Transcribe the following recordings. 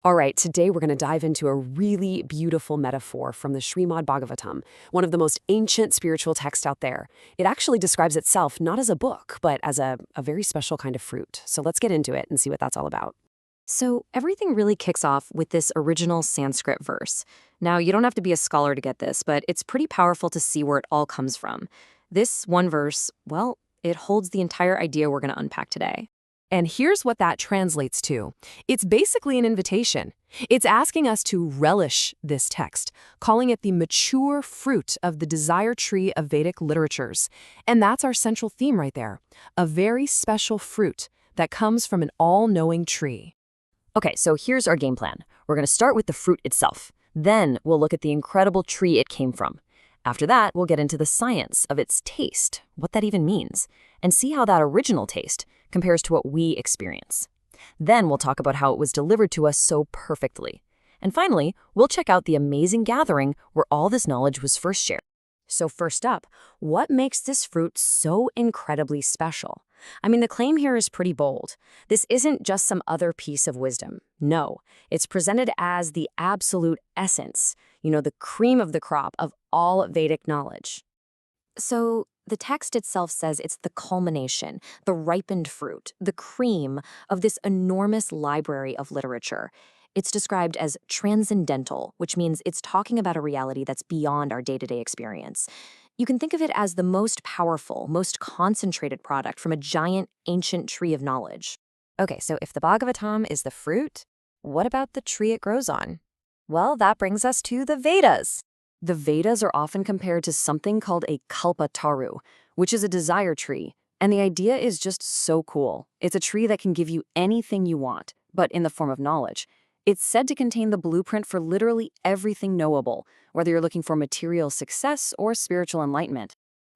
All right, today we're going to dive into a really beautiful metaphor from the Śrīmad Bhāgavatam, one of the most ancient spiritual texts out there. It actually describes itself not as a book, but as a very special kind of fruit. So let's get into it and see what that's all about. So everything really kicks off with this original Sanskrit verse. Now, you don't have to be a scholar to get this, but it's pretty powerful to see where it all comes from. This one verse, well, it holds the entire idea we're going to unpack today. And here's what that translates to. It's basically an invitation. It's asking us to relish this text, calling it the mature fruit of the desire tree of Vedic literatures. And that's our central theme right there, a very special fruit that comes from an all-knowing tree. Okay, so here's our game plan. We're going to start with the fruit itself. Then we'll look at the incredible tree it came from. After that, we'll get into the science of its taste, what that even means, and see how that original taste compares to what we experience. Then we'll talk about how it was delivered to us so perfectly. And finally, we'll check out the amazing gathering where all this knowledge was first shared. So first up, what makes this fruit so incredibly special? I mean, the claim here is pretty bold. This isn't just some other piece of wisdom. No, it's presented as the absolute essence, the cream of the crop of all Vedic knowledge. So the text itself says it's the culmination, the ripened fruit, the cream of this enormous library of literature. It's described as transcendental, which means it's talking about a reality that's beyond our day-to-day experience. You can think of it as the most powerful, most concentrated product from a giant, ancient tree of knowledge. Okay, so if the Bhagavatam is the fruit, what about the tree it grows on? Well, that brings us to the Vedas. The Vedas are often compared to something called a kalpa-taror, which is a desire tree. And the idea is just so cool. It's a tree that can give you anything you want, but in the form of knowledge. It's said to contain the blueprint for literally everything knowable, whether you're looking for material success or spiritual enlightenment.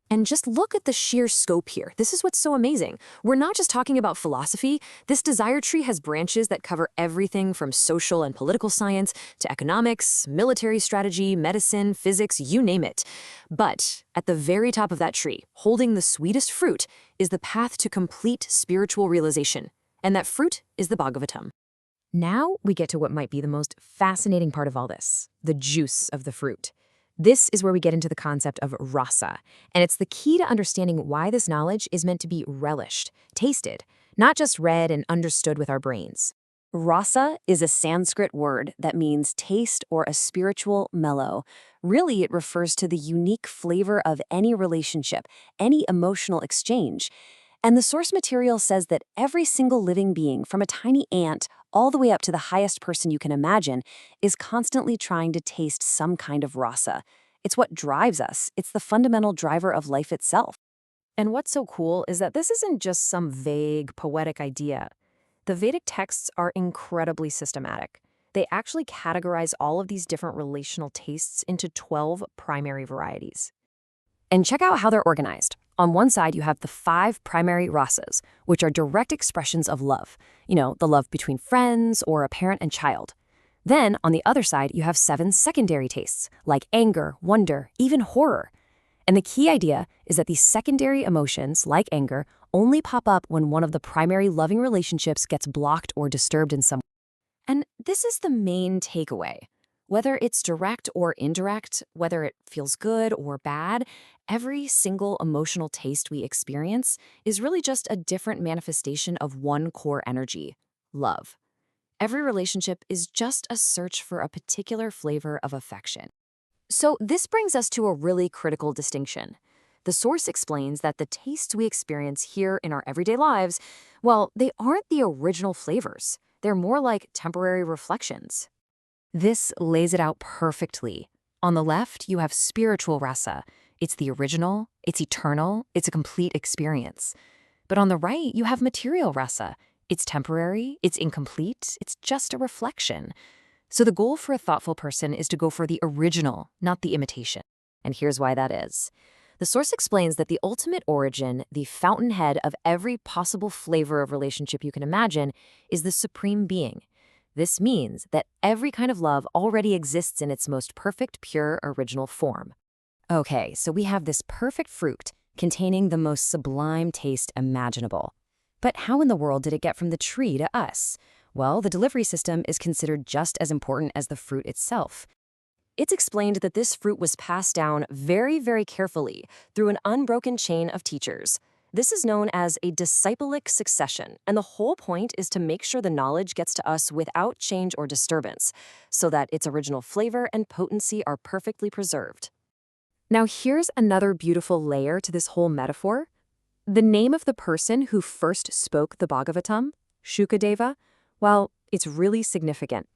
And just look at the sheer scope here. This is what's so amazing. We're not just talking about philosophy. This desire tree has branches that cover everything from social and political science to economics, military strategy, medicine, physics, you name it. But at the very top of that tree, holding the sweetest fruit, is the path to complete spiritual realization. And that fruit is the Bhagavatam. Now we get to what might be the most fascinating part of all this, the juice of the fruit. This is where we get into the concept of rasa, and it's the key to understanding why this knowledge is meant to be relished, tasted, not just read and understood with our brains. Rasa is a Sanskrit word that means taste or a spiritual mellow. Really, it refers to the unique flavor of any relationship, any emotional exchange. And the source material says that every single living being, from a tiny ant all the way up to the highest person you can imagine, is constantly trying to taste some kind of rasa. It's what drives us. It's the fundamental driver of life itself. And what's so cool is that this isn't just some vague, poetic idea. The Vedic texts are incredibly systematic. They actually categorize all of these different relational tastes into 12 primary varieties. And check out how they're organized. On one side, you have the 5 primary rasas, which are direct expressions of love. The love between friends or a parent and child. Then, on the other side, you have 7 secondary tastes, like anger, wonder, even horror. And the key idea is that these secondary emotions, like anger, only pop up when one of the primary loving relationships gets blocked or disturbed in some way. And this is the main takeaway. Whether it's direct or indirect, whether it feels good or bad, every single emotional taste we experience is really just a different manifestation of one core energy, love. Every relationship is just a search for a particular flavor of affection. So this brings us to a really critical distinction. The source explains that the tastes we experience here in our everyday lives, well, they aren't the original flavors. They're more like temporary reflections. This lays it out perfectly. On the left, you have spiritual rasa. It's the original, it's eternal, it's a complete experience. But on the right, you have material rasa. It's temporary, it's incomplete, it's just a reflection. So the goal for a thoughtful person is to go for the original, not the imitation. And here's why that is. The source explains that the ultimate origin, the fountainhead of every possible flavor of relationship you can imagine, is the supreme being. This means that every kind of love already exists in its most perfect, pure, original form. Okay, so we have this perfect fruit containing the most sublime taste imaginable. But how in the world did it get from the tree to us? Well, the delivery system is considered just as important as the fruit itself. It's explained that this fruit was passed down very, very carefully through an unbroken chain of teachers. This is known as a disciplic succession, and the whole point is to make sure the knowledge gets to us without change or disturbance, so that its original flavor and potency are perfectly preserved. Now here's another beautiful layer to this whole metaphor. The name of the person who first spoke the Bhagavatam, Śukadeva, well, it's really significant,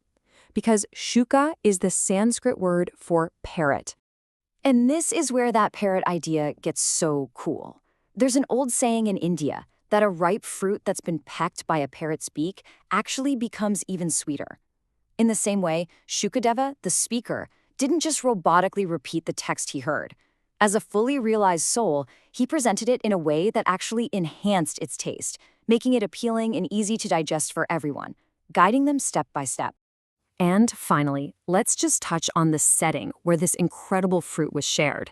because Shuka is the Sanskrit word for parrot. And this is where that parrot idea gets so cool. There's an old saying in India that a ripe fruit that's been pecked by a parrot's beak actually becomes even sweeter. In the same way, Śukadeva, the speaker, didn't just robotically repeat the text he heard. As a fully realized soul, he presented it in a way that actually enhanced its taste, making it appealing and easy to digest for everyone, guiding them step by step. And finally, let's just touch on the setting where this incredible fruit was shared.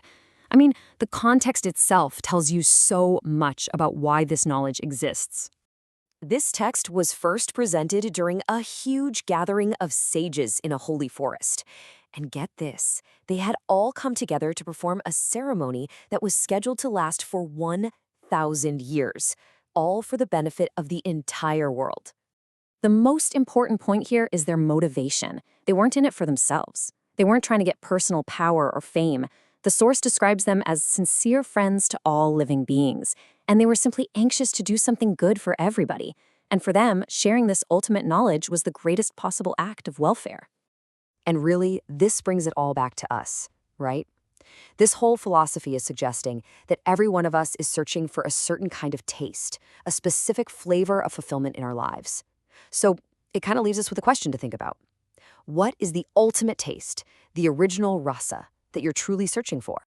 I mean, the context itself tells you so much about why this knowledge exists. This text was first presented during a huge gathering of sages in a holy forest. And get this, they had all come together to perform a ceremony that was scheduled to last for 1,000 years, all for the benefit of the entire world. The most important point here is their motivation. They weren't in it for themselves. They weren't trying to get personal power or fame. The source describes them as sincere friends to all living beings, and they were simply anxious to do something good for everybody. And for them, sharing this ultimate knowledge was the greatest possible act of welfare. And really, this brings it all back to us, right? This whole philosophy is suggesting that every one of us is searching for a certain kind of taste, a specific flavor of fulfillment in our lives. So it kind of leaves us with a question to think about. What is the ultimate taste, the original rasa, that you're truly searching for?